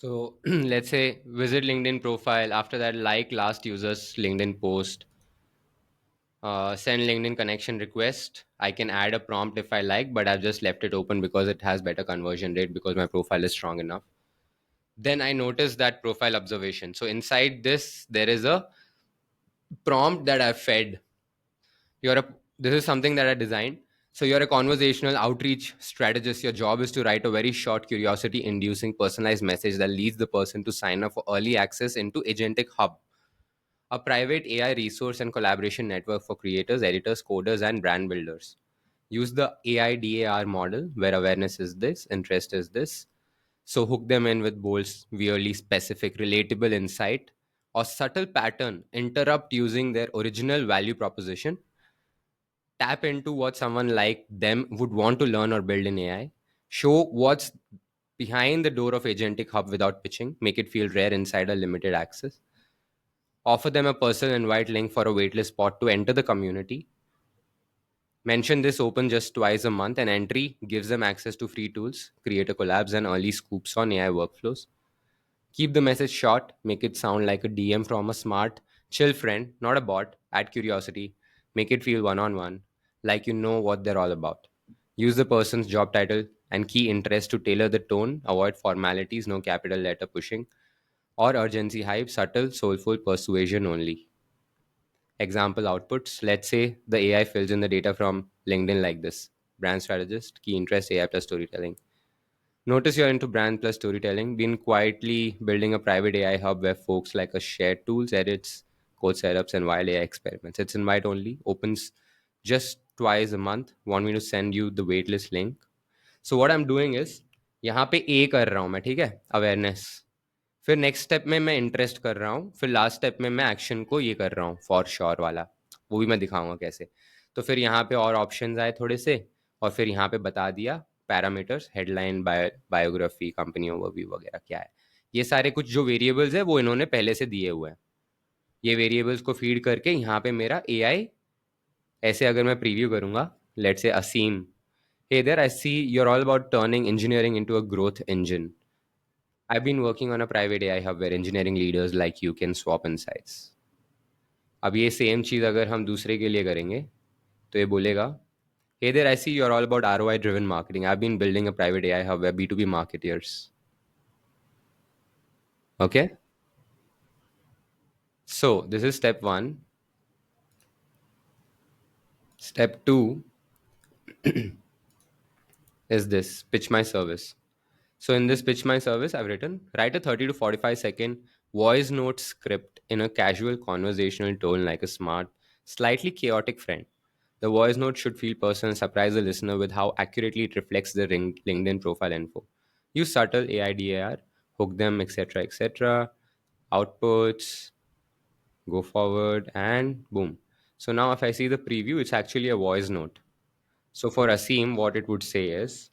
So let's say visit LinkedIn profile. After that, like last user's LinkedIn post. Send LinkedIn connection request. I can add a prompt if I like, but I've just left it open because it has better conversion rate because my profile is strong enough. Then I notice that profile observation. So inside this, there is a prompt that I've fed. You're a This is something that I designed. So you're a conversational outreach strategist. Your job is to write a very short, curiosity-inducing, personalized message that leads the person to sign up for early access into Agentic Hub, a private AI resource and collaboration network for creators, editors, coders, and brand builders. Use the AI DAR model where awareness is this, interest is this. So hook them in with bold, weirdly specific, relatable insight or subtle pattern. Interrupt using their original value proposition. Tap into what someone like them would want to learn or build in AI. Show what's behind the door of Agentic Hub without pitching. Make it feel rare inside a limited access. Offer them a personal invite link for a waitlist spot to enter the community. Mention this open just twice a month, and entry gives them access to free tools, creator collabs, and early scoops on AI workflows. Keep the message short, make it sound like a DM from a smart, chill friend, not a bot. Add curiosity, make it feel one on one, like you know what they're all about. Use the person's job title and key interest to tailor the tone, avoid formalities, no capital letter pushing, or urgency hype, subtle, soulful persuasion only. Example outputs. Let's say the AI fills in the data from LinkedIn like this: brand strategist, key interest, AI plus storytelling. Notice you're into brand plus storytelling. Been quietly building a private AI hub where folks like us share tools, edits, code setups, and wild AI experiments. It's invite only, opens just twice a month. Want me to send you the waitlist link? So what I'm doing is यहाँ पे ए कर रहा हूँ मैं, ठीक है, awareness. फिर next step में मैं इंटरेस्ट कर रहा हूँ, फिर लास्ट स्टेप में मैं एक्शन को ये कर रहा हूँ फॉर श्योर वाला. वो भी मैं दिखाऊंगा कैसे. तो फिर यहाँ पे और ऑप्शंस आए थोड़े से, और फिर यहाँ पे बता दिया parameters, headline, biography, company overview वगैरह क्या है. ये सारे कुछ जो वेरिएबल्स है वो इन्होंने पहले से दिए हुए हैं. ये वेरिएबल्स को फीड करके यहाँ पे मेरा एआई, ऐसे अगर मैं प्रीव्यू करूंगा, let's say Asim, hey there, I see you're all about turning engineering into a growth engine. I've been working on a private AI hub where engineering leaders like you can swap insights. अब ये same चीज़ अगर हम दूसरे के लिए करेंगे तो ये बोलेगा, hey there, I see you're all about ROI driven marketing. I've been building a private AI hub where B2B marketers. Okay? So this is step one. Step two is this: pitch my service. So in this pitch my service, I've written, write a 30 to 45-second voice note script in a casual conversational tone like a smart, slightly chaotic friend. The voice note should feel personal, surprise the listener with how accurately it reflects the LinkedIn profile info. Use subtle AIDAR, hook them, etc., etc. Outputs, go forward, and boom. So now if I see the preview, it's actually a voice note. So for Asim, what it would say is,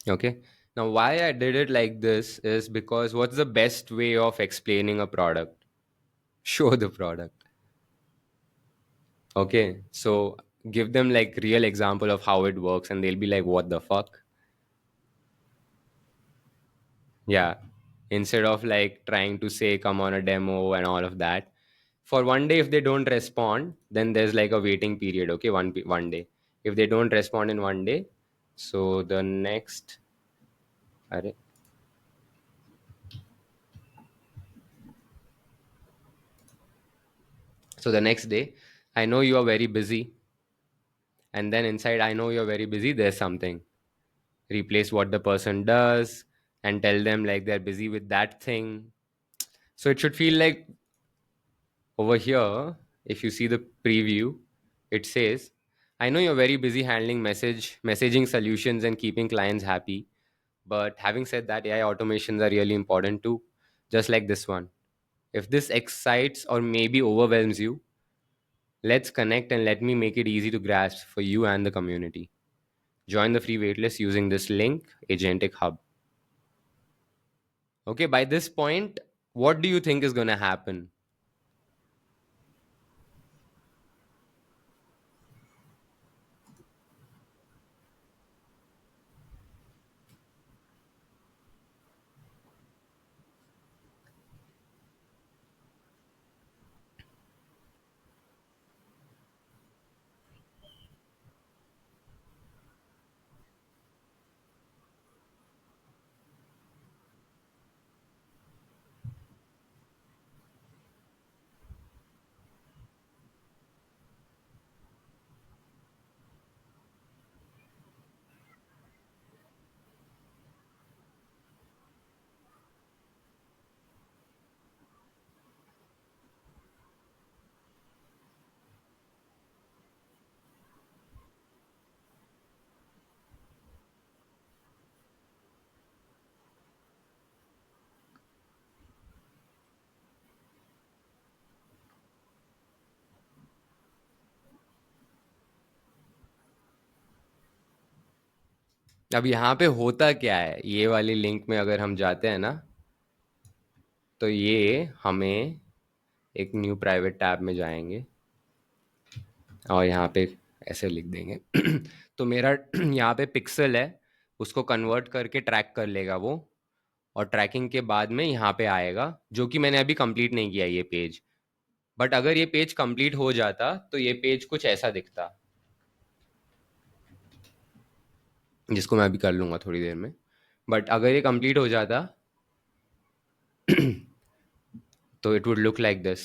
okay. Now, why I did it like this is because what's the best way of explaining a product? Show the product. Okay. So give them like real example of how it works and they'll be like, what the fuck? Yeah. Instead of like trying to say, come on a demo and all of that. For one day, if they don't respond, then there's like a waiting period. Okay. One day. If they don't respond in one day, so the next, arre, so the next day, I know you are very busy. And then inside, I know you're very busy, there's something. Replace what the person does and tell them like they're busy with that thing. So it should feel like over here, if you see the preview, it says, I know you're very busy handling messaging solutions and keeping clients happy. But having said that, AI automations are really important too, just like this one. If this excites or maybe overwhelms you, let's connect and let me make it easy to grasp for you and the community. Join the free waitlist using this link, Agentic Hub. Okay, by this point, what do you think is gonna happen? अब यहाँ पे होता क्या है, ये वाली link में अगर हम जाते हैं ना, तो ये हमें एक न्यू प्राइवेट टैब में जाएंगे और यहाँ पे ऐसे लिख देंगे। तो मेरा यहाँ पे पिक्सल है, उसको कन्वर्ट करके ट्रैक कर लेगा वो, और ट्रैकिंग के बाद में यहाँ पे आएगा, जो कि मैंने अभी कंप्लीट नहीं किया ये पेज। बट अगर ये पेज कंप्लीट हो जाता तो ये पेज कुछ ऐसा दिखता, जिसको मैं अभी कर लूँगा थोड़ी देर में। बट अगर ये कंप्लीट हो जाता so it would look like this.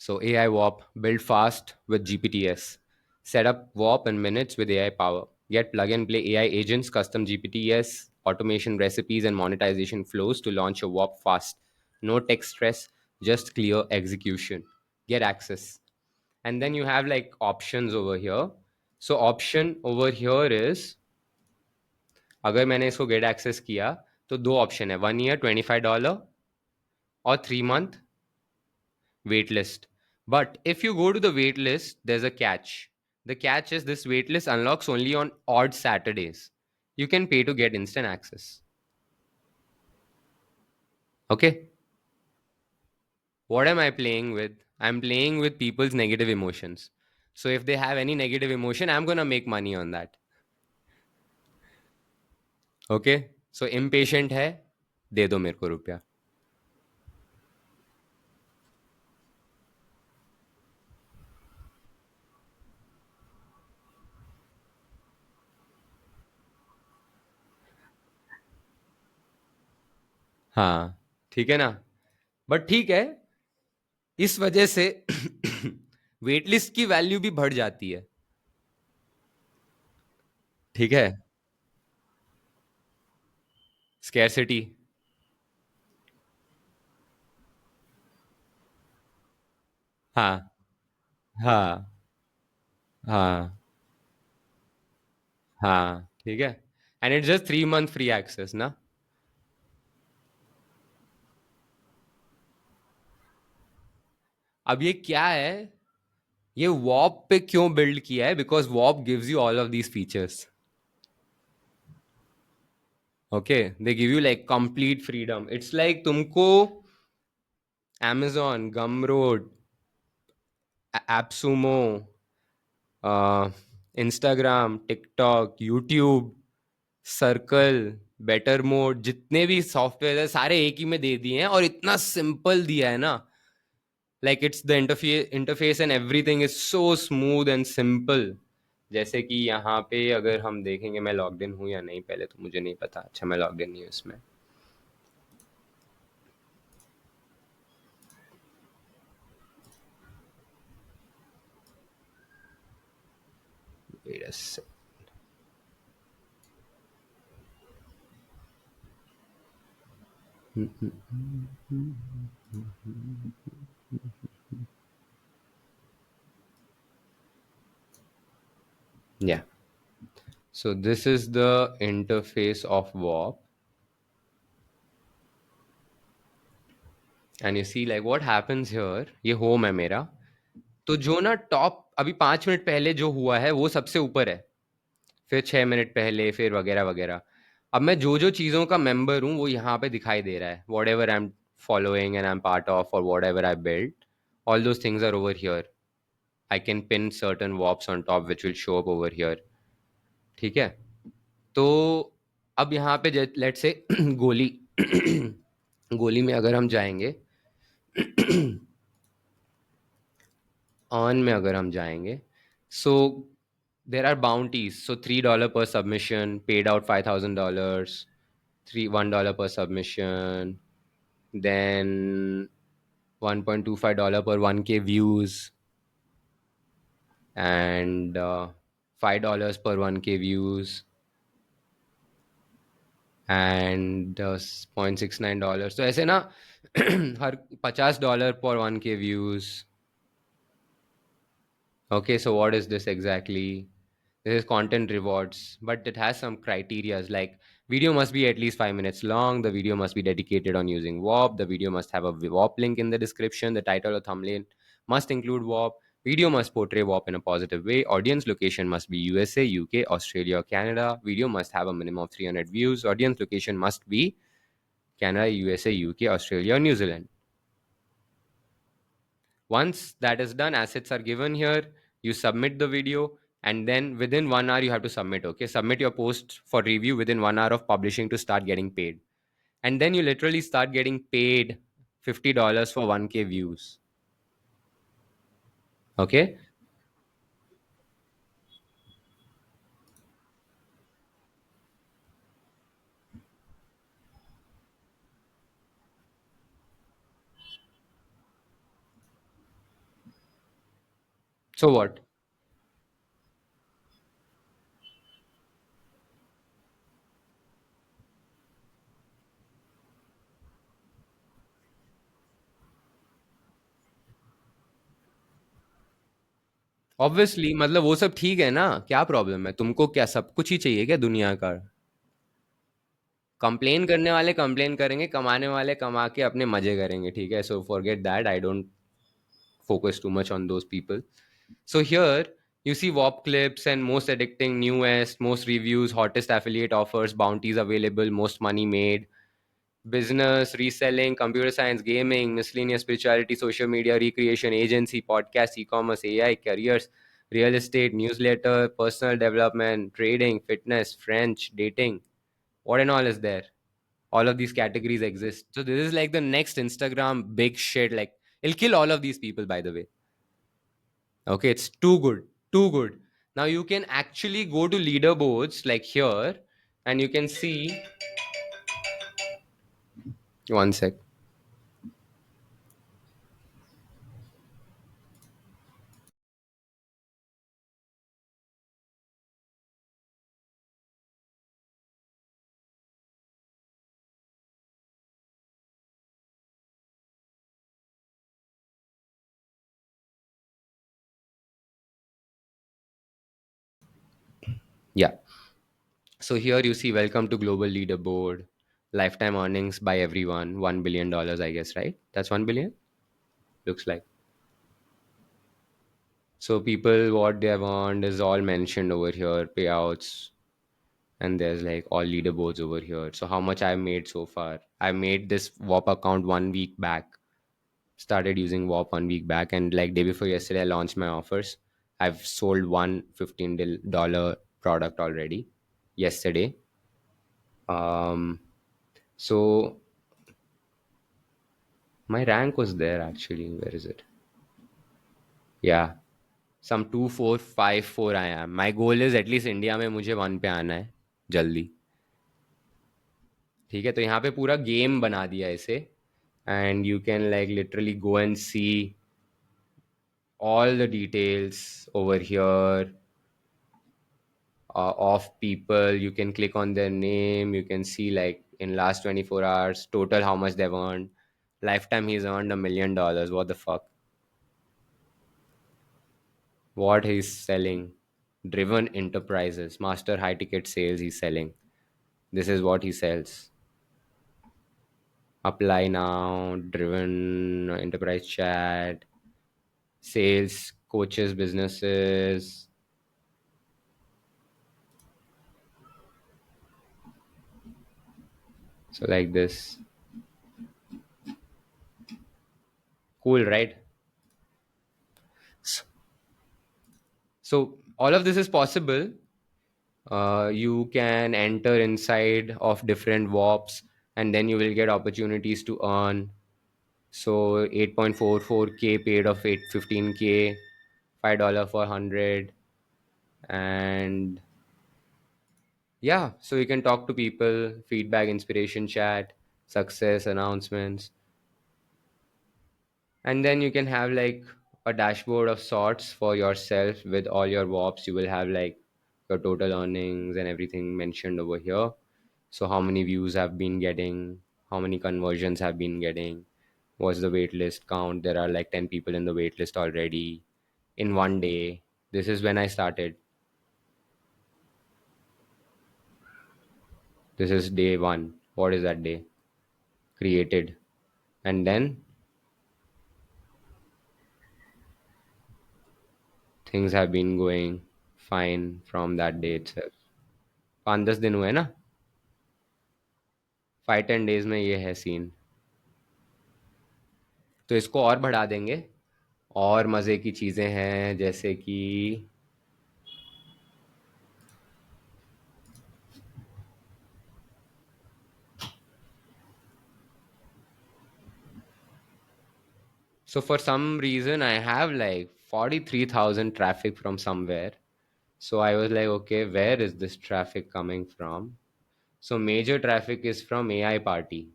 So AI WAP, build fast with GPTs. Set up WAP in minutes with AI power. Get plug and play AI agents, custom GPTs, automation recipes, and monetization flows to launch your WAP fast. No tech stress, just clear execution. Get access. And then you have like options over here. So option over here is, अगर मैंने इसको get access किया तो दो option है, 1 year $25 और 3 month wait list. But if you go to the wait list, there's a catch. The catch is this wait list unlocks only on odd Saturdays. You can pay to get instant access. Okay? What am I playing with? I'm playing with people's negative emotions. So if they have any negative emotion, I'm gonna make money on that. Okay? So impatient है, दे दो मेरे को रुपया. हाँ, ठीक है ना? But ठीक है, इस वजह से वेट लिस्ट की वैल्यू भी बढ़ जाती है. ठीक है. स्कैरसिटी. हाँ. हाँ. हाँ. हाँ, ठीक है. And it's just 3 month free access ना. अब ये क्या है, ये वॉप पे क्यों बिल्ड किया है? Because Whop gives you all of these features. Okay, they give you like complete freedom. It's like तुमको amazon, gumroad, appsumo, Instagram, TikTok, YouTube, Circle, better mode, जितने भी सॉफ्टवेयर है सारे एक ही में दे दिए हैं, और इतना सिंपल दिया है ना. Like it's the interface and everything is so smooth and simple. जैसे कि यहाँ पे अगर हम देखेंगे, मैं लॉग्ड इन हूँ या नहीं पहले तो मुझे नहीं पता. अच्छा, मैं लॉग्ड इन नहीं हूँ इसमें. Wait a sec. Yeah. So this is the interface of WAP, and you see like what happens here. ये होम है मेरा. तो जो ना टॉप अभी 5 मिनट पहले जो हुआ है वो सबसे ऊपर है, फिर 6 मिनट पहले, फिर वगैरह वगैरह. अब मैं जो जो चीज़ों का मेंबर हूँ वो यहाँ पे दिखाई दे रहा है, what ever I am following and I'm part of, or whatever I built, all those things are over here. I can pin certain wops on top which will show up over here. ठीक है, तो अब यहाँ पे late से गोली गोली में अगर हम जाएंगे ऑन में अगर हम जाएंगे, so there are bounties, so $3 per submission, paid out $5,000, three $1 per submission, then $1.25 per 1K views, and $5 per 1K views, and $0.69, तो ऐसे ना हर $50 per 1K views. Okay, so what is this exactly? This is content rewards, but it has some criterias like video must be at least 5 minutes long. The video must be dedicated on using WAP. The video must have a WAP link in the description. The title or thumbnail must include WAP. Video must portray WAP in a positive way. Audience location must be USA, UK, Australia, or Canada. Video must have a minimum of 300 views. Audience location must be Canada, USA, UK, Australia, or New Zealand. Once that is done, assets are given here, you submit the video, and then within 1 hour you have to submit. Okay, submit your post for review within 1 hour of publishing to start getting paid. And then you literally start getting paid $50 for 1K views. Okay, so what? Obviously, मतलब वो सब ठीक है ना, क्या problem है तुमको? क्या सब कुछ ही चाहिए क्या दुनिया का? कंप्लेन करने वाले कंप्लेन करेंगे, कमाने वाले कमा के अपने मजे करेंगे, ठीक है? So forget that, I don't focus too much on those people. So here you see WAP clips and most addicting, newest, most reviews, hottest affiliate offers, bounties available, most money made, business, reselling, computer science, gaming, miscellaneous spirituality, social media, recreation, agency, podcast, e-commerce, AI, careers, real estate, newsletter, personal development, trading, fitness, French, dating. What and all is there? All of these categories exist. So this is like the next Instagram big shit. Like it'll kill all of these people, by the way. Okay, it's too good, too good. Now you can actually go to leaderboards like here, and you can see. One sec. Yeah. So here you see welcome to global leaderboard, lifetime earnings by everyone, $1 billion, I guess, right? That's 1 billion. Looks like. So people what they have earned is all mentioned over here, payouts, and there's like all leaderboards over here. So how much I made so far? I made this WOP account 1 week back. Started using WAP 1 week back, and like day before yesterday, I launched my offers. I've sold one $15 product already yesterday. Um, so my rank was there actually. Where is it? Yeah, some 2454 I am. My goal is at least India में मुझे one पे आना है जल्दी. ठीक है, तो यहाँ पे पूरा गेम बना दिया इसे, and you can like literally go and see all the details over here of people. You can click on their name, you can see like in last 24 hours total how much they've earned. Lifetime he's earned $1 million. What the fuck? What he's selling? Driven Enterprises, master high ticket sales he's selling. This is what he sells. Apply now. Driven Enterprise chat, sales, coaches, businesses. So like this. Cool, right? So all of this is possible. You can enter inside of different warps, and then you will get opportunities to earn. So 8.44k paid of 815k, $5 for 100, and yeah, so you can talk to people, feedback, inspiration chat, success announcements, and then you can have like a dashboard of sorts for yourself with all your warps. You will have like your total earnings and everything mentioned over here. So how many views have been getting, how many conversions have been getting, what's the wait list count. There are like 10 people in the wait list already in one day. This is when I started. This is day one. What is that day? Created. And then things have been going fine from that day itself. 5-10 दिन हुए ना. 5-10 days में ये है scene. तो इसको और बढ़ा देंगे. और मज़े की चीज़ें हैं जैसे कि so for some reason I have like 43,000 traffic from somewhere. So I was like, okay, where is this traffic coming from? So major traffic is from AI party.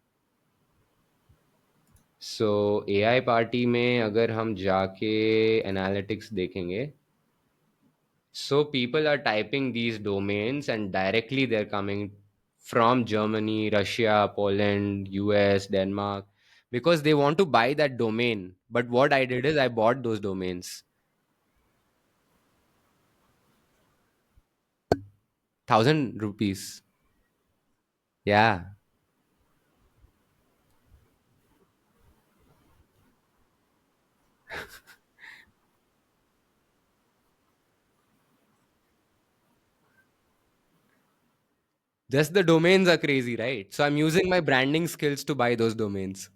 So AI party में अगर हम जाके analytics देखेंगे, so people are typing these domains and directly they're coming from Germany, Russia, Poland, US, Denmark, because they want to buy that domain. But what I did is I bought those domains. 1,000 rupees. Yeah. Just the domains are crazy, right? So I'm using my branding skills to buy those domains.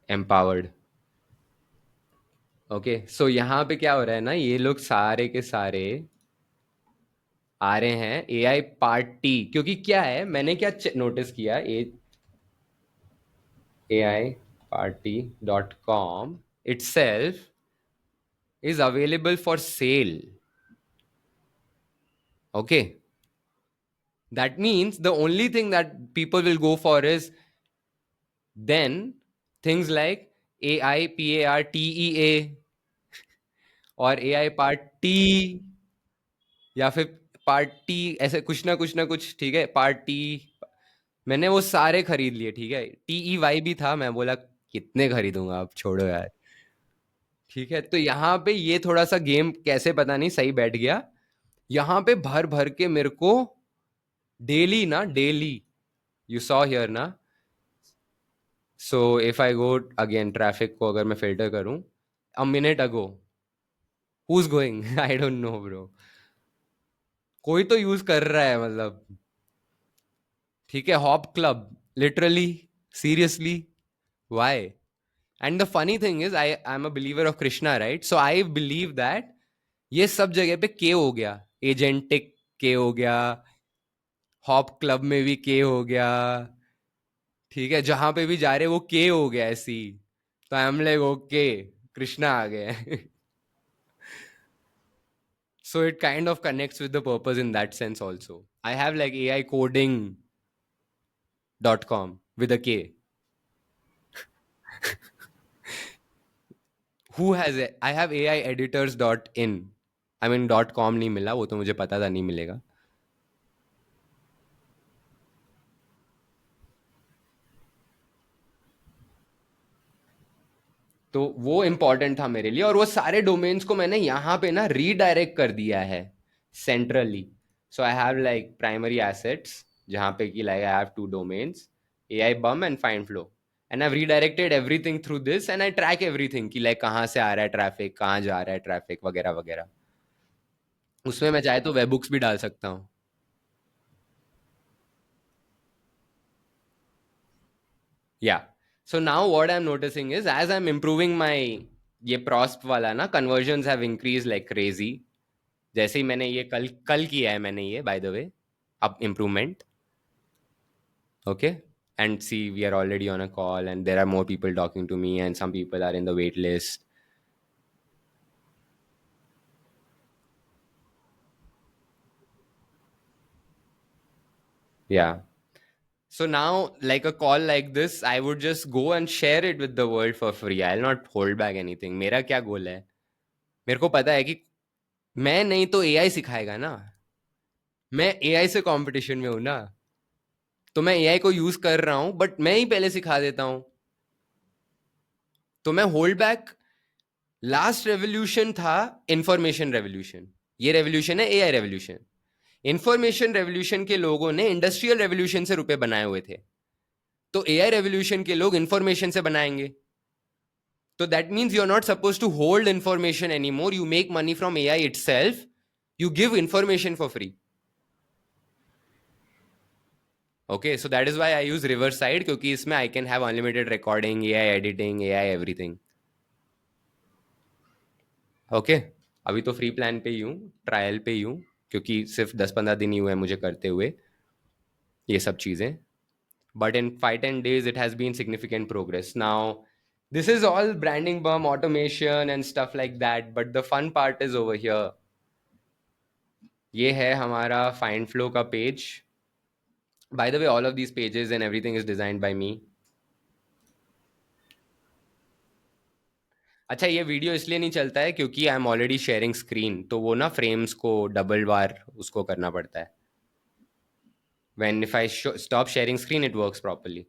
Empowered. Okay, so यहाँ पे क्या हो रहा है ना, ये लोग सारे के सारे आ रहे हैं एआई पार्टी, क्योंकि क्या है, मैंने क्या नोटिस किया, AI party .com itself is available for sale. Okay, that means the only thing that people will go for is then things like AIPARTEA और AI पार्टी, या फिर पार्टी, ऐसे कुछ ना कुछ, ठीक है, पार्टी। मैंने वो सारे खरीद लिए, ठीक है, TEY भी था, मैं बोला कितने खरीदूंगा, आप छोड़ो यार। ठीक है, तो यहाँ पे ये थोड़ा सा गेम कैसे पता नहीं सही बैठ गया। यहाँ पे भर भर के मेरे को डेली ना, डेली, यू सॉ हियर ना। So if I go again, traffic को अगर मैं फिल्टर करूं, a minute ago, who is going I don't no bro, कोई तो यूज कर रहा है मतलब। ठीक है, hop club, literally, seriously, why? And the funny thing is I am a believer of Krishna, right? So I believe that ये सब जगह पे के हो गया, एजेंटिक के हो गया, हॉप क्लब में भी के हो गया, ठीक है, जहां पे भी जा रहे वो के हो गया ऐसी। तो I am like okay, Krishna आ गए so it kind of connects with the purpose in that sense also. I have like AIcoding.com with a K. Who has it? I have AIeditors.in. I mean .com नहीं मिला, वो तो मुझे पता था नहीं मिलेगा। तो वो इंपॉर्टेंट था मेरे लिए, और वो सारे डोमेन्स को मैंने यहाँ पे ना रीडायरेक्ट कर दिया है centrally. So I have like primary assets, जहाँ पे कि like I have 2 domains, AI bum and find flow, and I redirected everything through this and I track everything कि लाइक कहाँ से आ रहा है ट्रैफिक, कहाँ जा रहा है ट्रैफिक, वगैरह वगैरह। उसमें मैं चाहे तो वेब बुक्स भी डाल सकता हूँ। Yeah so now what I am noticing is as I am improving my ये प्रॉस्प वाला ना, conversion have increase like crazy. जैसे ही मैंने ये कल कल किया है मैंने ये, बाय द वे, अब improvement. Okay, and see, we are already on a call and there are more people talking to me and some people are in the wait list. Yeah, so now like a call like this, I would just go and share it with the world for free. I'll not hold back anything. मेरा क्या गोल है? मेरे को पता है कि मैं नहीं तो एआई सिखाएगा ना। मैं एआई से कंपटीशन में हूं ना। तो मैं एआई को यूज कर रहा हूं बट मैं ही पहले सिखा देता हूं। तो मैं होल्ड बैक। लास्ट रेवोल्यूशन था इंफॉर्मेशन रेवोल्यूशन। ये रेवोल्यूशन है एआई रेवोल्यूशन। इंफॉर्मेशन रेवोल्यूशन के लोगों ने इंडस्ट्रियल रेवोल्यूशन से रुपए बनाए हुए थे। तो एआई रेवोल्यूशन के लोग इंफॉर्मेशन से बनाएंगे। तो that means you are not suppose to hold information any more, you make money from AI itself. You give information for free. Okay, so that is why I use reverse side, क्योंकि इसमें I can have unlimited recording, AI editing, AI everything. Okay, अभी तो free plan पे ही हूँ, trial पे ही हूँ, क्योंकि सिर्फ 10-15 दिन ही हुए हैं मुझे करते हुए ये सब चीज़ें। But in 5-10 days it has been significant progress. Now this is all branding bump, automation and stuff like that, but the fun part is over here. ये है हमारा find flow का page. By the way, all of these pages and everything is designed by me. अच्छा, ये video इसलिए नहीं चलता है क्योंकि I am already sharing screen, तो वो ना फ्रेम्स को डबल बार उसको करना पड़ता है। When if I stop sharing screen it works properly.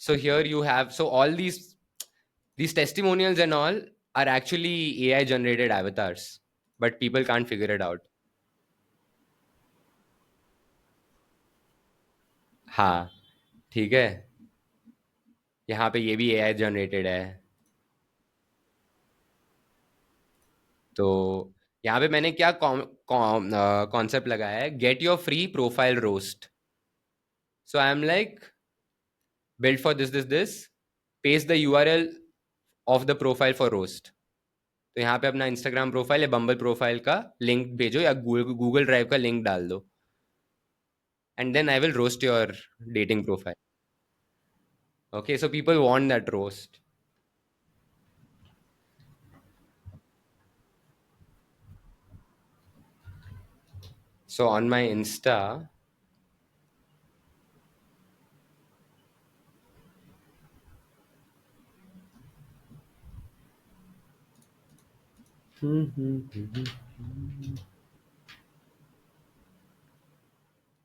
So here you have, so all these testimonials and all are actually AI generated avatars, but people can't figure it out. हाँ, ठीक है। यहाँ पे ये भी एआई जनरेटेड है। तो यहाँ पे मैंने क्या कॉन्सेप्ट लगाया है, get your free profile roast. So I am like build for this paste the URL of the profile for roast. तो यहाँ पे अपना इंस्टाग्राम प्रोफाइल या बम्बल प्रोफाइल का लिंक भेजो या गूगल ड्राइव का लिंक डाल दो, and then I will roast your dating profile. Okay, so people want that roast. So on my Insta,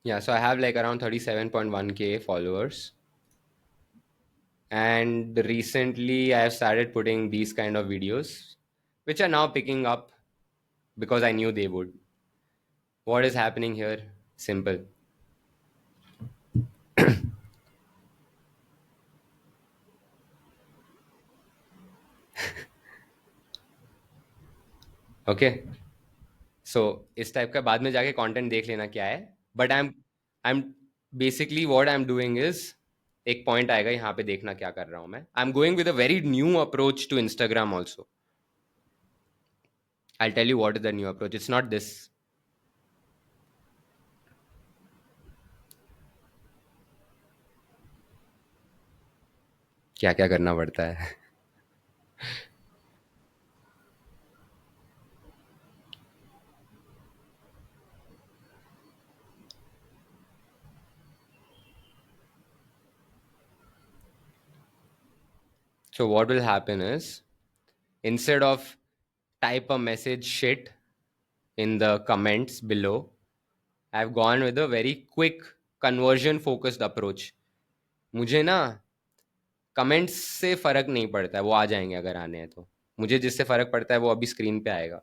yeah, so I have like around 37.1K followers. And recently I have started putting these kind of videos, which are now picking up because I knew they would. What is happening here? Simple. Okay, so इस type का बाद में जाके content देख लेना क्या है। But I am basically what I am doing is, एक पॉइंट आएगा यहाँ पे, देखना क्या कर रहा हूँ मैं। I am going with a very new approach to Instagram also. I tell you what is the new approach, it's not this. क्या क्या करना पड़ता है। So what will happen is, instead of type a message shit in the comments below, I've gone with a very quick conversion focused approach. मुझे ना comments से फर्क नहीं पड़ता है, वो आ जाएंगे अगर आने हैं तो। मुझे जिससे फर्क पड़ता है वो अभी स्क्रीन पे आएगा।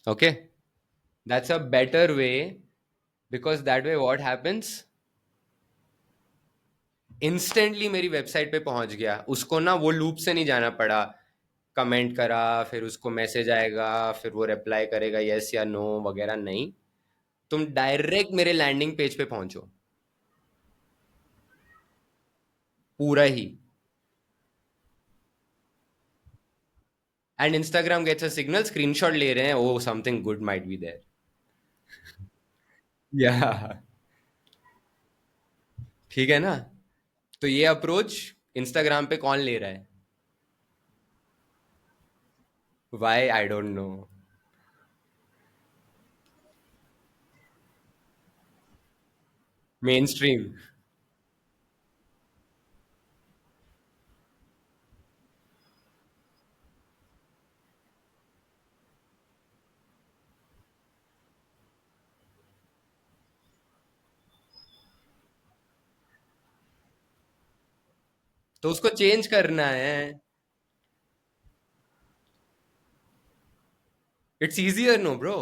Okay, that's a better way, because that way what happens, instantly मेरी वेबसाइट पे पहुंच गया, उसको ना वो लूप से नहीं जाना पड़ा। कमेंट करा, फिर उसको मैसेज आएगा, फिर वो रिप्लाई करेगा यस या नो वगैरह, नहीं। तुम डायरेक्ट मेरे लैंडिंग पेज पे पहुंचो, पूरा ही। And Instagram gets a signal, screenshot ले रहे हैं, oh something good might be there. Yeah, ठीक है ना? तो ये अप्रोच इंस्टाग्राम पे कौन ले रहा है? Why, I don't know. Mainstream. तो उसको चेंज करना है। It's easier, no bro.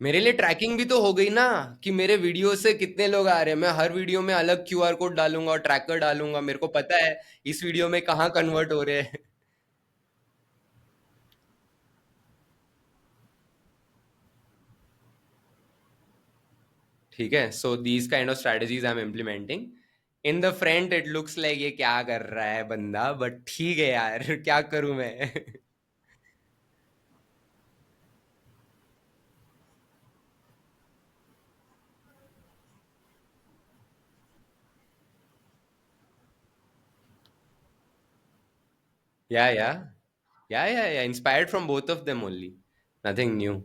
मेरे लिए ट्रैकिंग भी तो हो गई ना, कि मेरे वीडियो से कितने लोग आ रहे हैं। मैं हर वीडियो में अलग क्यूआर कोड डालूंगा और ट्रैकर डालूंगा, मेरे को पता है इस वीडियो में कहाँ कन्वर्ट हो रहे हैं। ठीक है, so these kind of strategies I am implementing. In the front it looks like ये क्या कर रहा है बंदा, बट ठीक है यार, क्या करूं मैं। या या या inspired from both of them only, nothing new.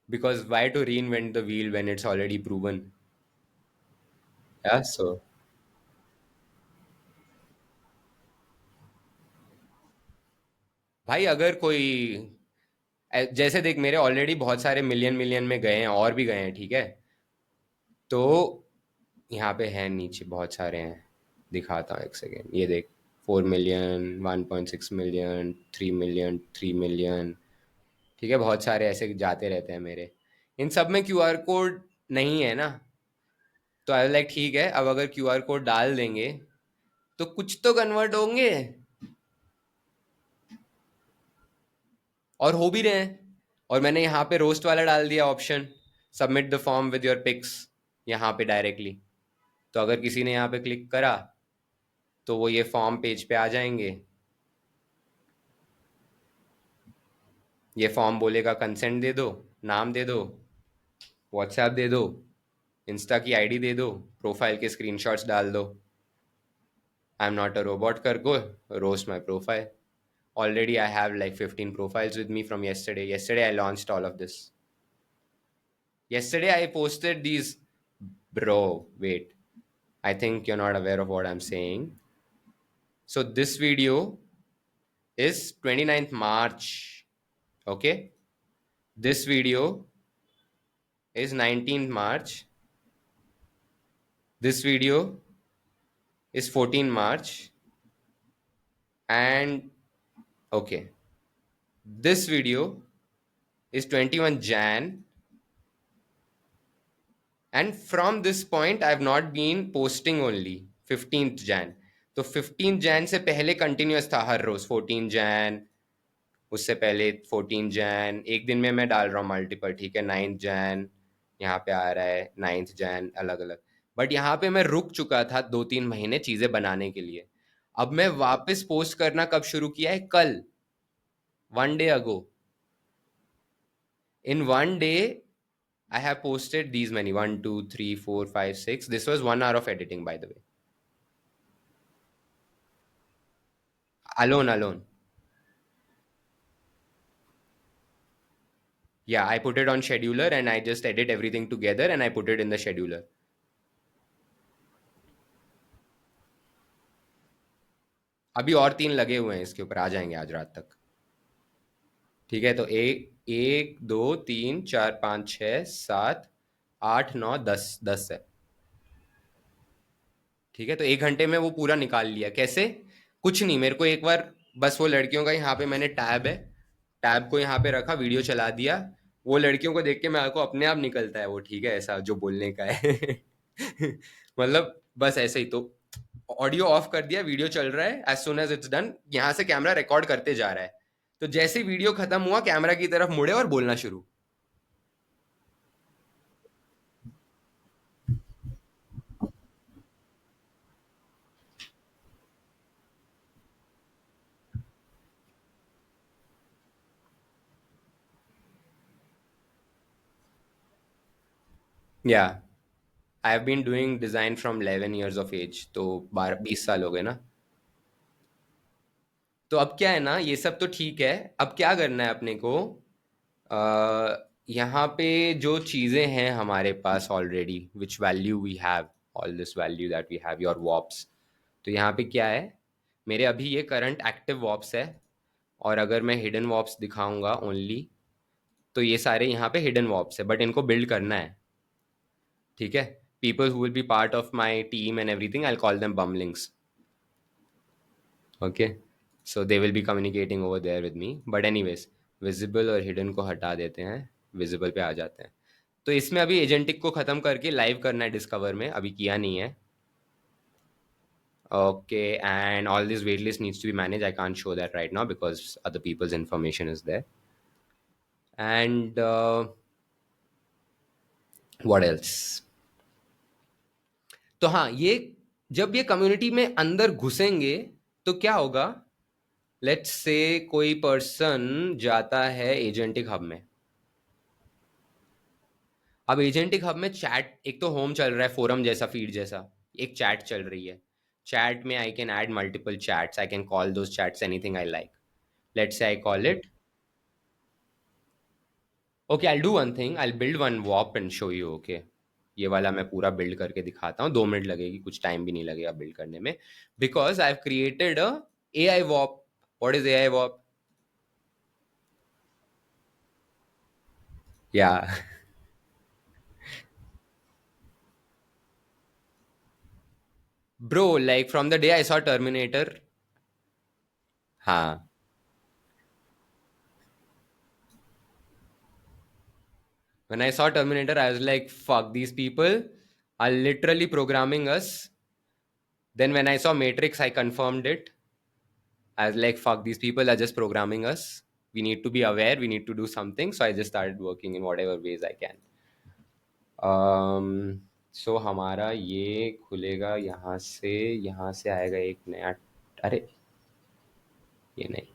Because why to reinvent the wheel when it's already proven? Yeah, so भाई अगर कोई जैसे देख, मेरे ऑलरेडी बहुत सारे मिलियन मिलियन में गए हैं, और भी गए हैं, ठीक है? तो यहाँ पे है नीचे बहुत सारे हैं, दिखाता हूँ एक सेकेंड, ये देख। 4 मिलियन, 1.6 मिलियन, 3 मिलियन, 3 मिलियन। ठीक है, बहुत सारे ऐसे जाते रहते हैं मेरे। इन सब में क्यूआर कोड नहीं है ना। तो आई लाइक ठीक है, अब अगर क्यूआर कोड डाल देंगे तो कुछ तो कन्वर्ट होंगे, और हो भी रहे हैं। और मैंने यहाँ पे रोस्ट वाला डाल दिया option, submit the form with your pics, यहाँ पे डायरेक्टली। तो अगर किसी ने यहाँ पे क्लिक करा तो वो ये फॉर्म पेज पे आ जाएंगे। ये फॉर्म बोलेगा कंसेंट दे दो, नाम दे दो, व्हाट्सएप दे दो, इंस्टा की आईडी दे दो, प्रोफाइल के स्क्रीनशॉट्स डाल दो। I am not a robot कर go, roast my profile. Already I have like 15 profiles with me from yesterday. Yesterday I launched all of this. Yesterday I posted these. Bro, wait. I think you're not aware of what I'm saying. So this video is 29th March. Okay? This video is 19th March. This video is 14 March. And okay, this video is 21 Jan. And from this point, I have not been posting only 15th Jan. तो 15 जैन से पहले continuous था हर रोज, 14 जैन, उससे पहले 14 जैन, एक दिन में मैं डाल रहा हूँ मल्टीपल, ठीक है? 9 जैन यहाँ पे आ रहा है, 9th जैन, अलग अलग। बट यहाँ पे मैं रुक चुका था 2-3 महीने चीजें बनाने के लिए। अब मैं वापस पोस्ट करना कब शुरू किया है? कल, 1 day ago. In 1 day I have posted these many, 1, 2, 3, 4, 5, 6. This was 1 hour of editing, by the way. Alone, alone. Yeah, I put it on scheduler and I just edit everything together and I put it in the scheduler. अभी और 3 लगे हुए हैं इसके ऊपर, आ जाएंगे आज रात तक। ठीक है, तो एक एक दो तीन चार पाँच छः सात आठ नौ दस, 10 है। ठीक है, तो 1 घंटे में वो पूरा निकाल लिया। कैसे? कुछ नहीं, मेरे को एक बार बस वो लड़कियों का, यहाँ पे मैंने टैब है, टैब को यहाँ पे रखा, वीडियो चला दिया, वो लड़कियों को देख के मेरे को अपने आप निकलता है वो, ठीक है, ऐसा जो बोलने का है। मतलब बस ऐसे ही। तो ऑडियो ऑफ कर दिया, वीडियो चल रहा है, as soon as it's done यहाँ से कैमरा रिकॉर्ड करते जा रहा है। तो जैसे ही वीडियो खत्म हुआ, कैमरा की तरफ मुड़े और बोलना शुरू। Yeah, I have been doing design from 11 years of age, तो 12 20 साल हो गए ना। तो अब क्या है ना, ये सब तो ठीक है। अब क्या करना है अपने को? यहाँ पे जो चीज़ें हैं हमारे पास already, which value we have, all this value that we have, your whops. तो यहाँ पे क्या है, मेरे अभी ये करंट एक्टिव वॉप्स है। और अगर मैं हिडन वॉप्स दिखाऊंगा ओनली, तो ये सारे यहाँ पे हिडन वॉप्स है, बट इनको बिल्ड करना है। ठीक है, people who will be part of my team and everything, I call them bumlings. Okay, so they will be communicating over there with me, but anyways, visible और hidden को हटा देते हैं, विजिबल पे आ जाते हैं। तो इसमें अभी एजेंटिक को खत्म करके लाइव करना है डिस्कवर में, अभी किया नहीं है। Okay, and all this wait list needs to be manage, I can't show that right now because other people's information is there. And what else? तो हाँ, ये जब ये कम्युनिटी में अंदर घुसेंगे तो क्या होगा? लेट्स से कोई पर्सन जाता है एजेंटिक हब में। अब एजेंटिक हब में चैट, एक तो होम चल रहा है, फोरम जैसा, फीड जैसा, एक चैट चल रही है। चैट में I can add multiple chats, I can call those chats anything I like. Let's say I call it, okay, I do one thing, I build one whop and show you. Okay, ये वाला मैं पूरा build करके दिखाता हूँ, 2 minute लगेगी, कुछ time भी नहीं लगेगा बिल्ड करने में, because I have created a A I whop. What is A I whop? Yeah, bro, like from the day I saw Terminator. हाँ, when I saw Terminator, I was like, fuck, these people are literally programming us. Then when I saw Matrix, I confirmed it. I was like, fuck, these people are just programming us. We need to be aware, we need to do something. So I just started working in whatever ways I can. um, सो हमारा ये खुलेगा यहाँ से आएगा एक नया, अरे ये नहीं,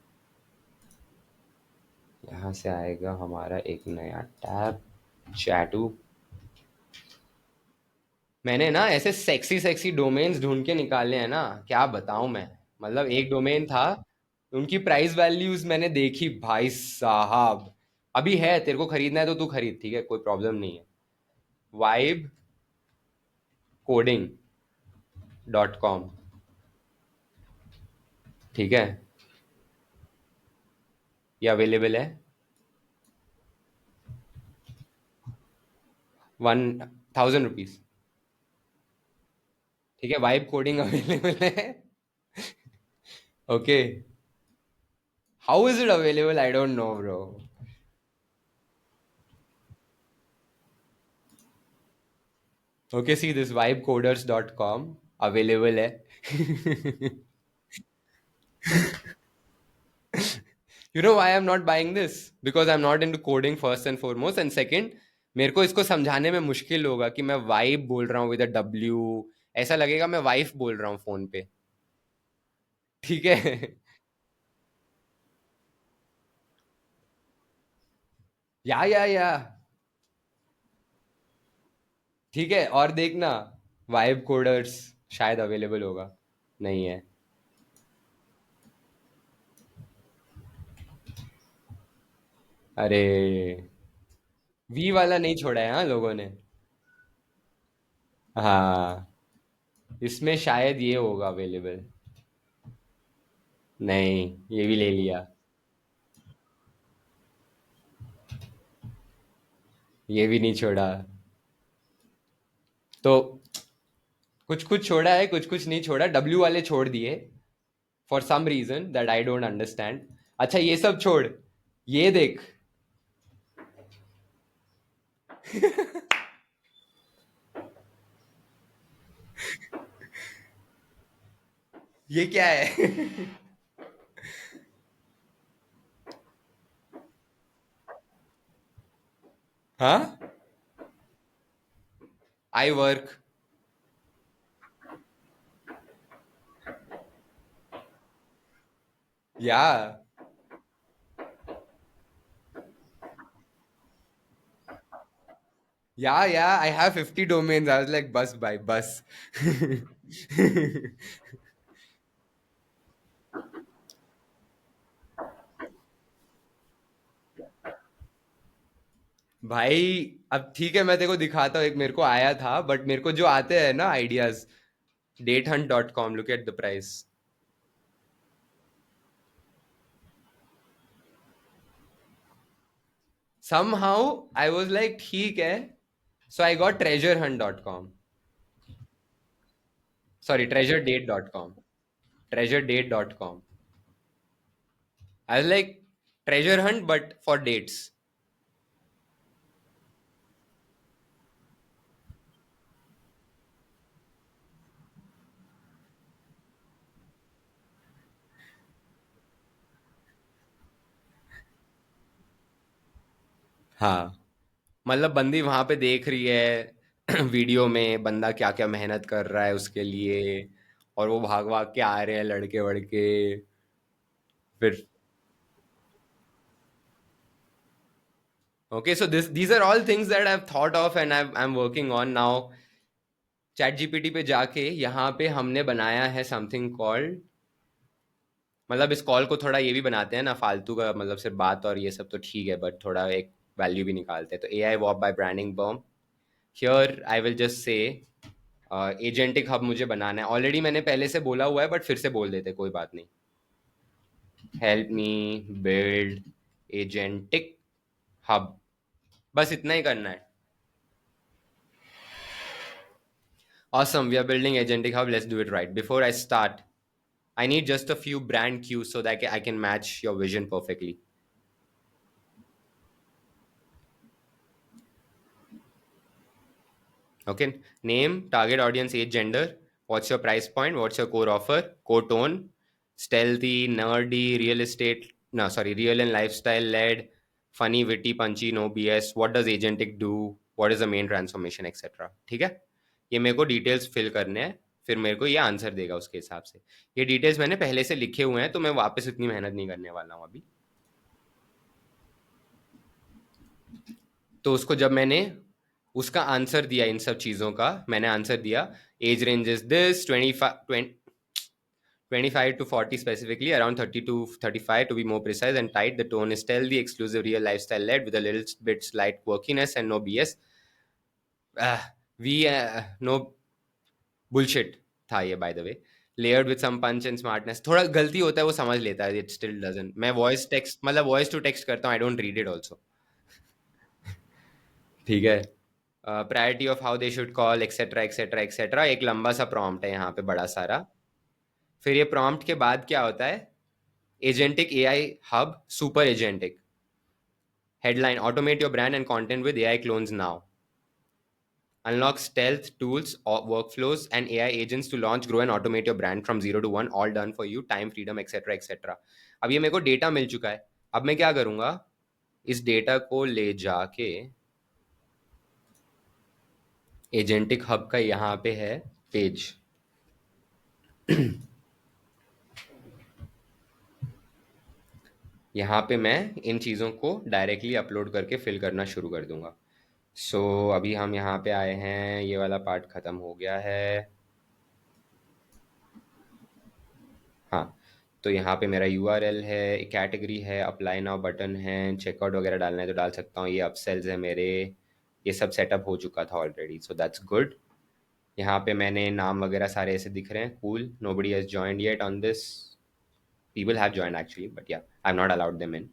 यहाँ से आएगा हमारा एक नया टैब, चैटू। मैंने ना ऐसे सेक्सी सेक्सी डोमेन्स ढूंढ के निकाले हैं ना, क्या बताऊं मैं। मतलब एक डोमेन था, उनकी प्राइस वैल्यूज मैंने देखी भाई साहब। अभी है, तेरे को खरीदना है तो तू खरीद, ठीक है, कोई प्रॉब्लम नहीं है। वाइब कोडिंग .com, ठीक है, ये अवेलेबल है, 1000 रुपीज। ठीक है, वाइब कोडिंग अवेलेबल है। Okay, how is it available? I don't no bro. Okay, see this vibecoders.com available है। You know why I'm not buying this? Because I'm not into coding first and foremost, and second, मेरे को इसको समझाने में मुश्किल होगा कि मैं वाइब बोल रहा हूँ विद अ डब्ल्यू, ऐसा लगेगा मैं वाइफ बोल रहा हूँ फोन पे। ठीक है। या ठीक है, और देखना, वाइब कोडर्स शायद अवेलेबल होगा, नहीं है। अरे वी वाला नहीं छोड़ा है हाँ लोगों ने। हाँ, इसमें शायद ये होगा अवेलेबल। नहीं, ये भी ले लिया। ये भी नहीं छोड़ा। तो कुछ कुछ छोड़ा है, कुछ कुछ नहीं छोड़ा, डब्ल्यू वाले छोड़ दिए for some reason that I don't understand. अच्छा ये सब छोड़, ये देख। ये क्या है? हाँ, आई वर्क। या या I have 50 domains, I was like बस भाई बस। भाई अब ठीक है, मैं तेरे को दिखाता हूँ, एक मेरे को आया था, बट मेरे को जो आते हैं ना ideas, datehunt.com, look at the price. Somehow I was like ठीक है, so I got treasurehunt.com. Sorry, treasuredate.com. Treasuredate.com. I was like treasure hunt but for dates. हाँ, मतलब बंदी वहां पे देख रही है वीडियो में बंदा क्या क्या मेहनत कर रहा है उसके लिए, और वो भाग भाग के आ रहे हैं लड़के वड़के। फिर okay, so this these are all things that I've thought of and I'm working on now. Chat GPT पे जाके यहाँ पे हमने बनाया है समथिंग कॉल्ड, मतलब इस कॉल को थोड़ा ये भी बनाते हैं ना फालतू का, मतलब सिर्फ बात और ये सब तो ठीक है, बट थोड़ा एक वैल्यू भी निकालते हैं। तो A I whop by branding bomb, here I will just say agentic hub मुझे बनाना है, ऑलरेडी मैंने पहले से बोला हुआ है बट फिर से बोल देते कोई बात नहीं। Help me build agentic hub, बस इतना ही करना है। Awesome, we are building agentic hub, let's do it right. Before I start, I need just a few brand cues so that I can match your vision perfectly. Okay, name, target audience, age, gender. What's your price point? What's your core offer? Core tone, stealthy, nerdy, real estate. No, sorry, real and lifestyle led, funny, witty, punchy, no BS. What does agentic do? What is the main transformation, etc. ठीक है, ये मेरे को details fill करने हैं, फिर मेरे को ये आंसर देगा उसके हिसाब से। ये डिटेल्स मैंने पहले से लिखे हुए हैं, तो मैं वापस इतनी मेहनत नहीं करने वाला हूँ अभी। तो उसको जब मैंने उसका आंसर दिया, इन सब चीज़ों का मैंने आंसर दिया, age range is this 25 to 40 specifically, around 30 to 35 to be more precise, and tight. The tone is stealthy, exclusive, real lifestyle led with a little bit slight quirkiness and no BS. We no bullshit था ये, by the way. Layered with some punch and smartness. थोड़ा गलती होता है वो समझ लेता है, it still doesn't. मैं वॉइस टेक्स्ट मतलब वॉइस टू टेक्स्ट करता हूँ, I don't read it also. ठीक है, priority of how they should call etcetera etcetera etcetera, एक लंबा सा प्रॉम्प्ट है यहाँ पे बड़ा सारा। फिर ये प्रॉम्प्ट के बाद क्या होता है, agentic AI hub super agentic, headline automate your brand and content with AI clones now, unlock stealth tools or workflows and AI agents to launch, grow and automate your brand from 0 to 1, all done for you, time freedom etc etc। अब ये मेरे को data मिल चुका है, अब मैं क्या करूंगा, इस डेटा को ले जाके एजेंटिक हब का यहाँ पे है पेज, यहाँ पे मैं इन चीज़ों को डायरेक्टली अपलोड करके फिल करना शुरू कर दूंगा। सो अभी हम यहाँ पे आए हैं, ये वाला पार्ट ख़त्म हो गया है। हाँ, तो यहाँ पे मेरा यूआरएल है, कैटेगरी है, अप्लाई नाउ बटन है, चेकआउट वगैरह डालना है तो डाल सकता हूँ, ये अपसेल्स है मेरे, ये सब सेटअप हो चुका था ऑलरेडी, सो दैट्स गुड। यहाँ पे मैंने नाम वगैरह सारे ऐसे दिख रहे हैं, cool, nobody has joined yet on this, people have joined actually but yeah I have not allowed them in.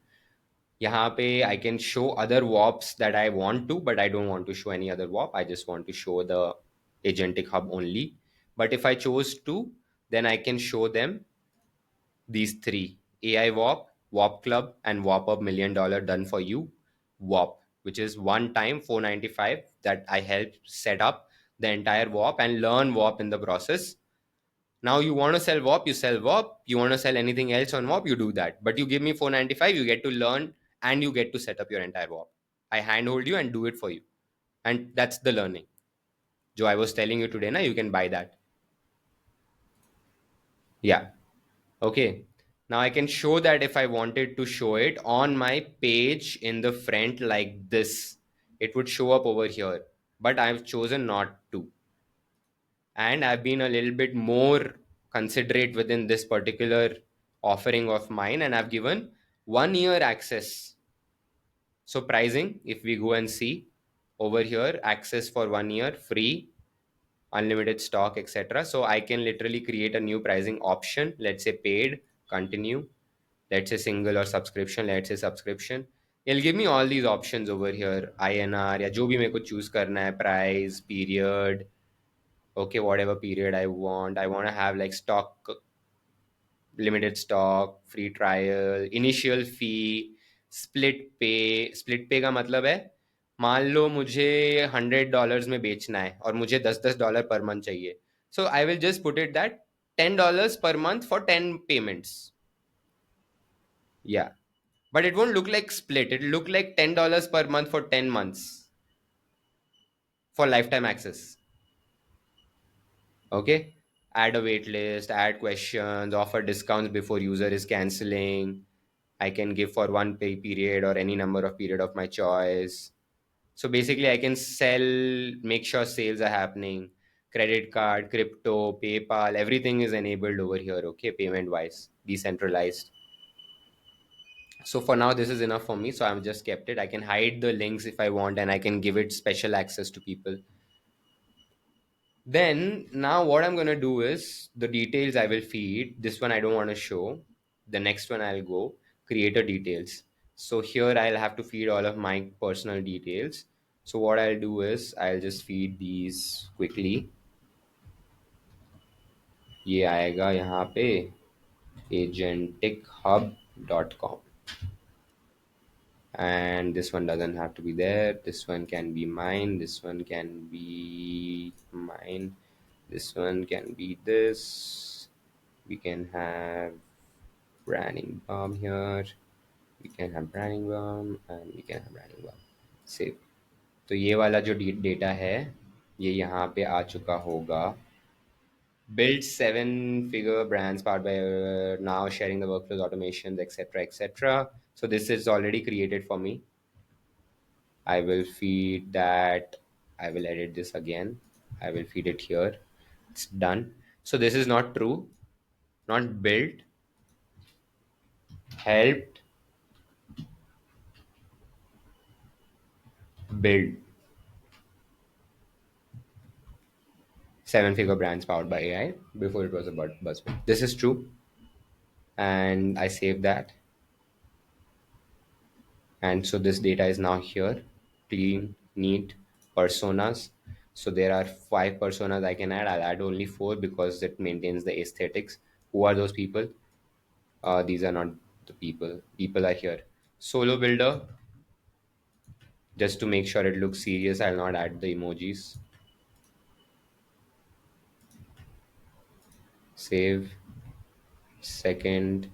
यहाँ पे I can show other whops that I want to, but I don't want to show any other whop, I just want to show the agentic hub only. But if I chose to, then I can show them these three: AI WAP, WAP Club, and WAP Up $1 million done for you WAP, which is one time 495 that I helped set up the entire WAP and learn WAP in the process. Now you want to sell WAP, you sell WAP. You want to sell anything else on WAP, you do that. But you give me 495, you get to learn and you get to set up your entire WAP. I handhold you and do it for you. And that's the learning. Joe, I was telling you today, na, you can buy that. Yeah. Okay. Now I can show that if I wanted to show it on my page in the front like this, it would show up over here. But I've chosen not to. And I've been a little bit more considerate within this particular offering of mine, and I've given 1 year access. So pricing, if we go and see over here, access for 1 year, free, unlimited stock, etc. So I can literally create a new pricing option. Let's say paid, continue. Let's say single or subscription. Let's say subscription. It'll give me all these options over here. INR या जो भी मेरे को choose करना है, price, period. Okay, whatever period I want. I want to have like stock, limited stock, free trial, initial fee, split पे का मतलब है, मान लो मुझे $100 में बेचना है और मुझे $10 पर मंथ चाहिए, so I will just put it that $10 per month for 10 payments. Yeah, but it won't look like split, it'll look like $10 per month for 10 months for lifetime access. Okay, add a wait list, add questions, offer discounts before user is canceling. I can give for one pay period or any number of period of my choice. So basically I can sell, make sure sales are happening, credit card, crypto, PayPal, everything is enabled over here. Okay, payment wise, decentralized. So for now this is enough for me, so I've just kept it. I can hide the links if I want, and I can give it special access to people. Then now what I'm gonna do is the details I will feed. This one I don't want to show. The next one I'll go creator details. So here I'll have to feed all of my personal details. So what I'll do is I'll just feed these quickly. ये आएगा यहाँ पे agentichub.com, and this one doesn't have to be there. This one can be mine. This one can be mine. This one can be this. We can have branding bomb here. We can have branding bomb and we can have branding bomb. Save. तो ये वाला जो data है ये यहाँ पे आ चुका होगा. Build 7-figure brands powered by now sharing the workflows, automations, etc., etc. So this is already created for me. I will feed that. I will edit this again. I will feed it here. It's done. So this is not true, not built, helped build 7-figure brands powered by AI. Before it was about buzzword. This is true. And I save that. And so this data is now here, clean, neat, personas. So there are 5 personas I can add. I'll add only 4 because it maintains the aesthetics. Who are those people? These are not the people. People are here. Solo builder, just to make sure it looks serious, I'll not add the emojis. Save. Second.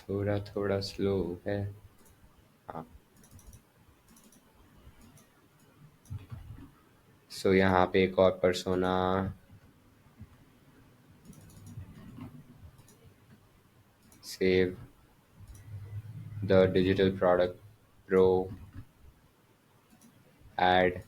थोड़ा थोड़ा slow है. हाँ. सो यहाँ पे एक और persona. Save. The digital product pro. Add.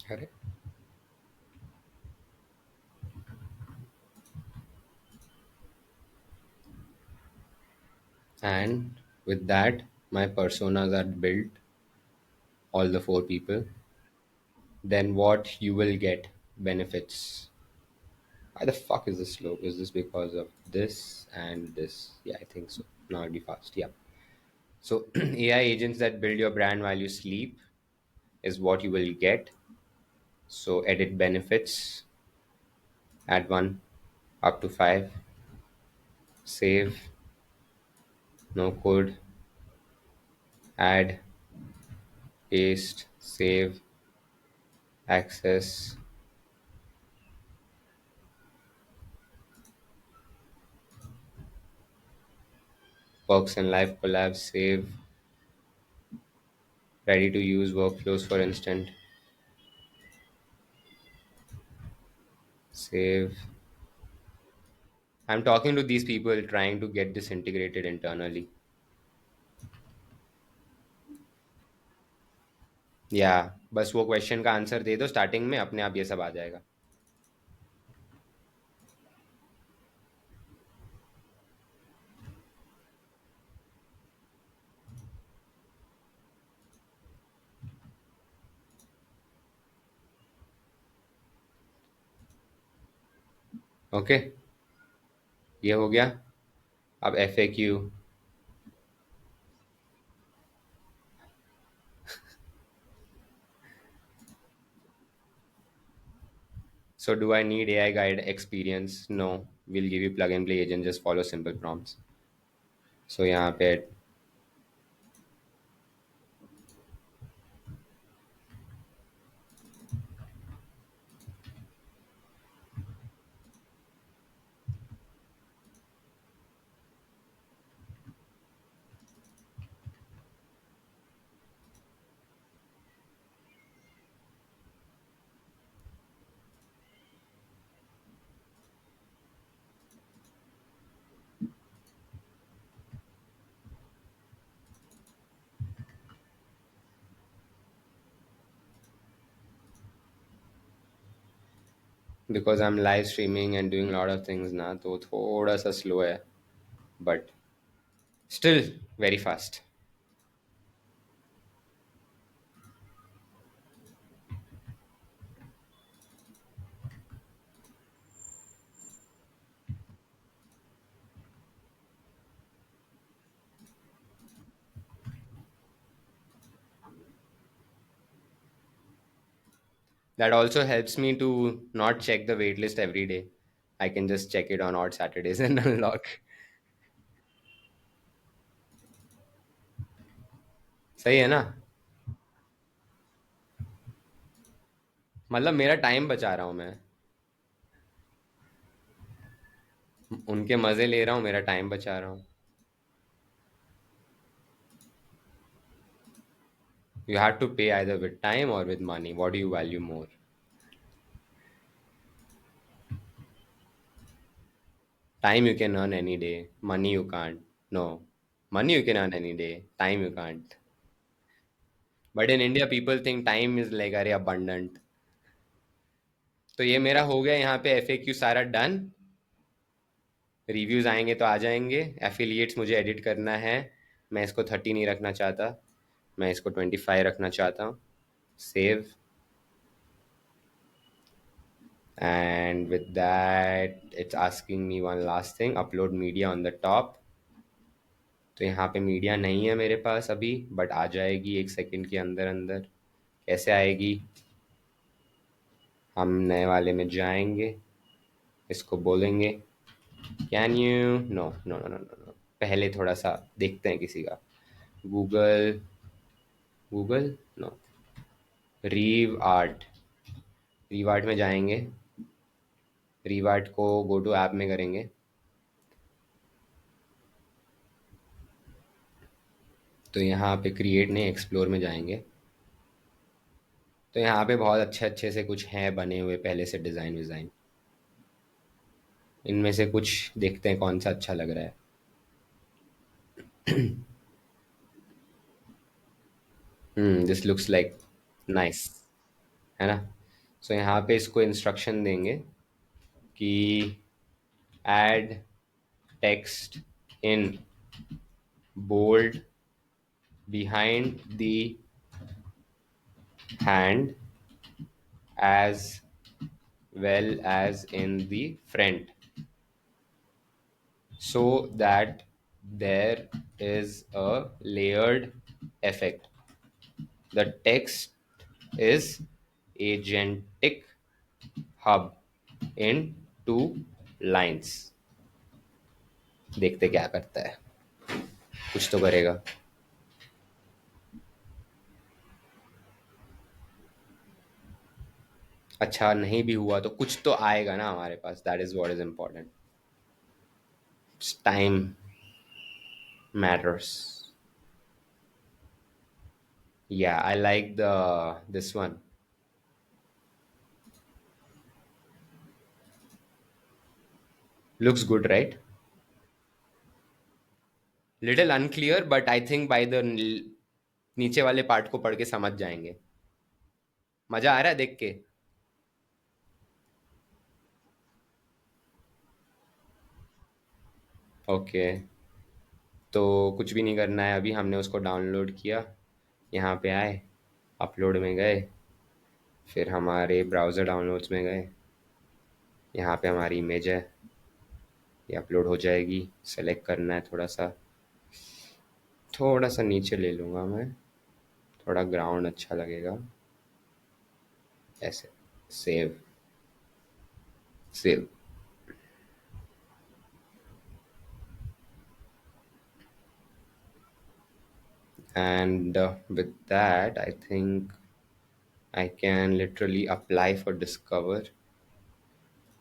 Correct. And with that, my personas are built, all the four people. Then what you will get benefits. Why the fuck is this slow? Is this because of this and this? Yeah, I think so. Now it'll be fast. Yeah. So AI agents that build your brand while you sleep is what you will get. So edit benefits, add one up to five, save, no code, add, paste, save, access, works and live collab, save, ready to use workflows for instant, save. I'm talking to these people trying to get this integrated internally. या बस वो question का answer दे दो starting में अपने आप ये सब आ जाएगा. ओके. ये हो गया. अब F A Q. So do I need A I guide experience? No. Will give you plug and play agent, just follow simple prompts. So यहाँ पे because I am live streaming and doing lot of things ना, तो थोड़ा सा slow है, but still very fast. That also helps me to not check the wait list every day. I can just check it on odd Saturdays and unlock. सही है ना? मतलब मेरा टाइम बचा रहा हूँ मैं. उनके मजे ले रहा हूँ, मेरा टाइम बचा रहा हूँ. You have to pay either with time or with money. What do you value more? Time you can earn any day. Money you can't. No. Money you can earn any day. Time you can't. But in India, people think time is like अरे abundant. तो ये मेरा हो गया यहाँ पे F A Q सारा done. Reviews आएंगे तो आ जाएंगे. एफिलिएट्स मुझे एडिट करना है. मैं इसको 30 नहीं रखना चाहता. मैं इसको 25 रखना चाहता हूँ. Save. And with that, it's asking me one last thing, upload media on the top. तो यहाँ पे मीडिया नहीं है मेरे पास अभी, बट आ जाएगी 1 सेकंड के अंदर अंदर. कैसे आएगी? हम नए वाले में जाएंगे, इसको बोलेंगे can you, no no no no no, पहले थोड़ा सा देखते हैं किसी का. Google. Google no. Reve art. Reve art में जाएंगे. रीव आर्ट को गो टू ऐप में करेंगे. तो यहाँ पे क्रिएट नहीं, एक्सप्लोर में जाएंगे. तो यहाँ पे बहुत अच्छे अच्छे से कुछ हैं बने हुए पहले से डिज़ाइन विज़ाइन. इनमें से कुछ देखते हैं कौन सा अच्छा लग रहा है. This looks like nice. है ना? सो यहाँ पे इसको इंस्ट्रक्शन देंगे कि add text in bold behind the hand as well as in the front so that there is a layered effect. The text is agentic hub in two lines. देखते क्या करता है, कुछ तो करेगा. अच्छा नहीं भी हुआ तो कुछ तो आएगा ना हमारे पास. That is what is important. Time matters. Yeah, I like the this one. Looks good, right? Little unclear, but I think by the नीचे वाले पार्ट को पढ़ के समझ जाएंगे. मजा आ रहा है देख के. ओके. तो कुछ भी नहीं करना है अभी. हमने उसको डाउनलोड किया, यहाँ पे आए, अपलोड में गए, फिर हमारे ब्राउज़र डाउनलोड्स में गए, यहाँ पे हमारी इमेज है, ये अपलोड हो जाएगी. सेलेक्ट करना है थोड़ा सा नीचे ले लूँगा मैं, थोड़ा ग्राउंड अच्छा लगेगा. ऐसे. Save. Save. And with that I think I can literally apply for Discover.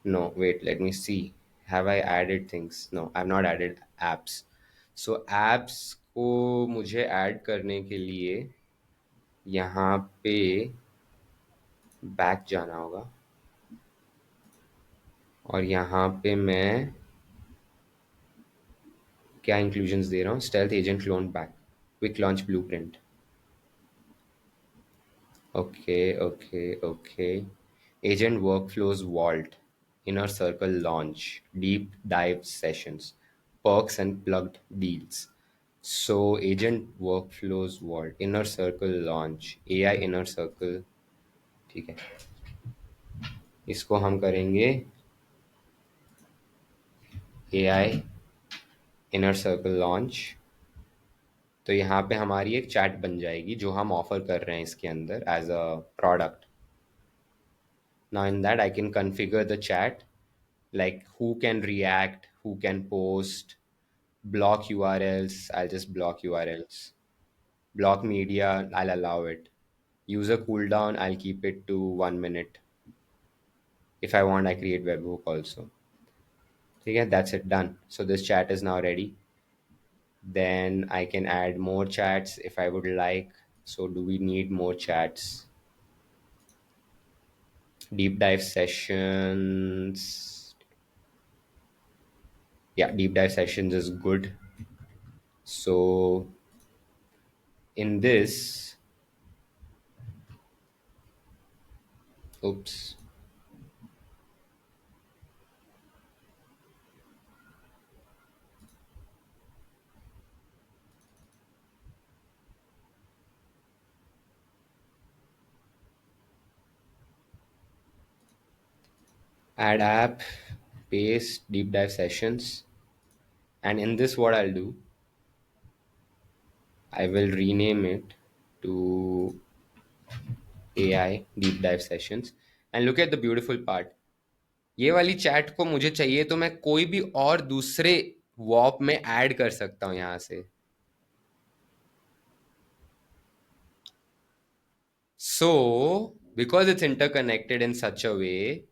No, wait, let me see. Have I added things? No, I've not added apps. So apps को मुझे ऐड करने के लिए यहाँ पे बैक जाना होगा, और यहाँ पे मैं क्या इंक्लूजन्स दे रहा हूँ. Stealth agent clone back, quick launch blueprint. Okay, okay, okay. Agent workflows vault, inner circle launch, deep dive sessions, perks and plugged deals. So agent workflows vault, inner circle launch, AI inner circle. ठीक है, इसको हम करेंगे AI inner circle launch. तो यहाँ पे हमारी एक चैट बन जाएगी जो हम ऑफर कर रहे हैं इसके अंदर as a product. Now in that I can configure the chat, like who can react, who can post, block URLs, I'll just block URLs. Block media, I'll allow it. User cooldown, I'll keep it to 1 minute. If I want, I create webhook also. Okay, that's it, done. So this chat is now ready. Then I can add more chats if I would like. So do we need more chats? Deep dive sessions. Yeah, deep dive sessions is good. So in this, oops, add app, paste deep dive sessions, and in this what I'll do, I will rename it to AI deep dive sessions. And look at the beautiful part. ये वाली chat को मुझे चाहिए तो मैं कोई भी और दूसरे वॉप में ऐड कर सकता हूँ यहाँ से. So because it's interconnected in such a way,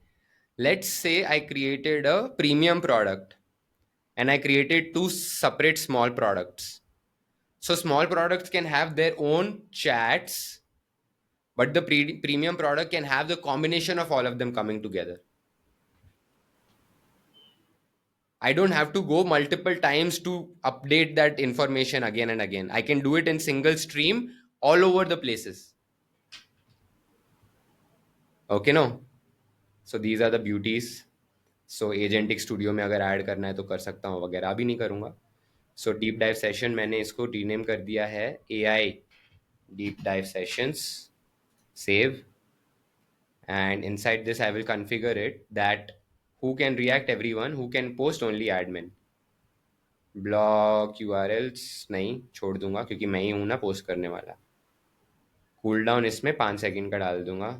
let's say I created a premium product and I created two separate small products. So small products can have their own chats, but the premium product can have the combination of all of them coming together. I don't have to go multiple times to update that information again and again. I can do it in single stream all over the places. Okay no, so these are the beauties. So agentic studio में अगर add करना है तो कर सकता हूँ, वगैरह अभी नहीं करूँगा. सो डीप डाइव सेशन मैंने इसको रीनेम कर दिया है AI deep dive sessions. Save. And inside this I will configure it that who can react, everyone who can post, only admin. Block URLs नहीं छोड़ दूंगा क्योंकि मैं ही हूं ना पोस्ट करने वाला. कूल डाउन इसमें 5 सेकंड का डाल दूंगा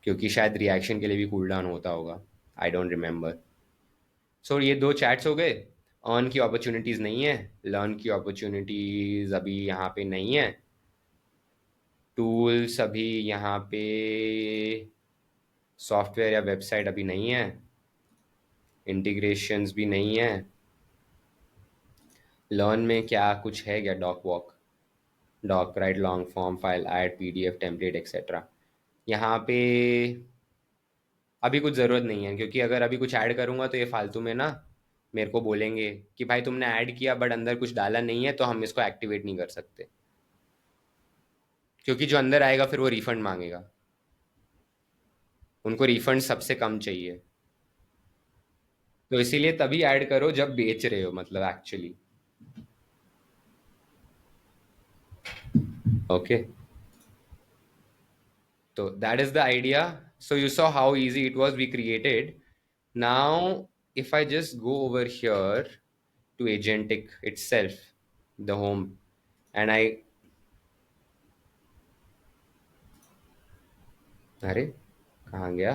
क्योंकि शायद रिएक्शन के लिए भी कूल डाउन होता होगा. I don't remember. सो ये दो चैट्स हो गए. अर्न की अपॉर्चुनिटीज़ नहीं है. लर्न की अपॉर्चुनिटीज़ अभी यहाँ पे नहीं है. टूल्स अभी यहाँ पे सॉफ्टवेयर या वेबसाइट अभी नहीं है. इंटीग्रेशंस भी नहीं है. लर्न में क्या कुछ है क्या? Doc walk, doc write, long form file, add PDF template etcetera. यहाँ पे अभी कुछ ज़रूरत नहीं है क्योंकि अगर अभी कुछ ऐड करूँगा तो ये फालतू में ना मेरे को बोलेंगे कि भाई तुमने ऐड किया बट अंदर कुछ डाला नहीं है तो हम इसको एक्टिवेट नहीं कर सकते. क्योंकि जो अंदर आएगा फिर वो रिफंड मांगेगा. उनको रिफंड सबसे कम चाहिए. तो इसीलिए तभी ऐड करो जब बेच रहे हो, मतलब actually. Okay. So that is the idea. So you saw how easy it was we created. Now, if I just go over here to Agentic itself, the home, and I, अरे कहाँ गया?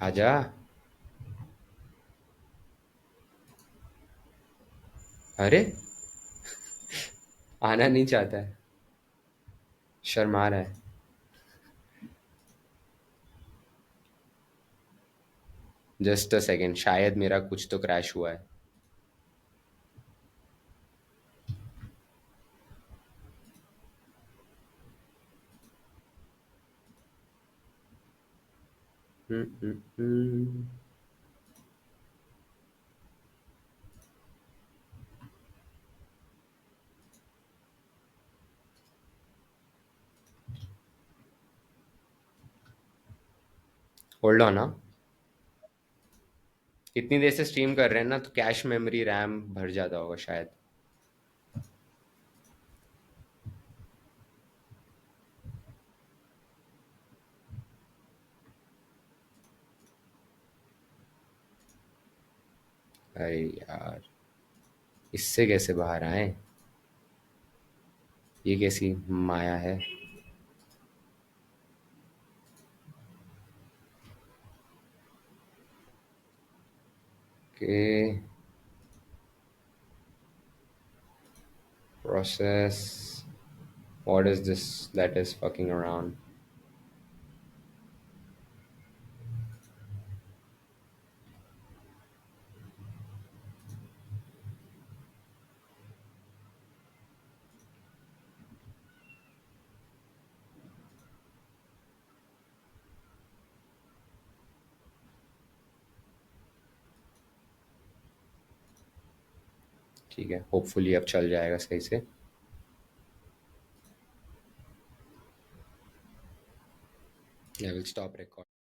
आजा. अरे आना नहीं चाहता है, शर्मा रहा है. जस्ट अ सेकेंड, शायद मेरा कुछ तो क्रैश हुआ है. Hold on. हाँ, इतनी देर से स्ट्रीम कर रहे हैं ना तो कैश मेमोरी रैम भर जाता होगा शायद. अरे यार, इससे कैसे बाहर आए? ये कैसी माया है? कि process, what is this that is fucking around? ठीक है, होपफुली अब चल जाएगा सही से. I will stop record.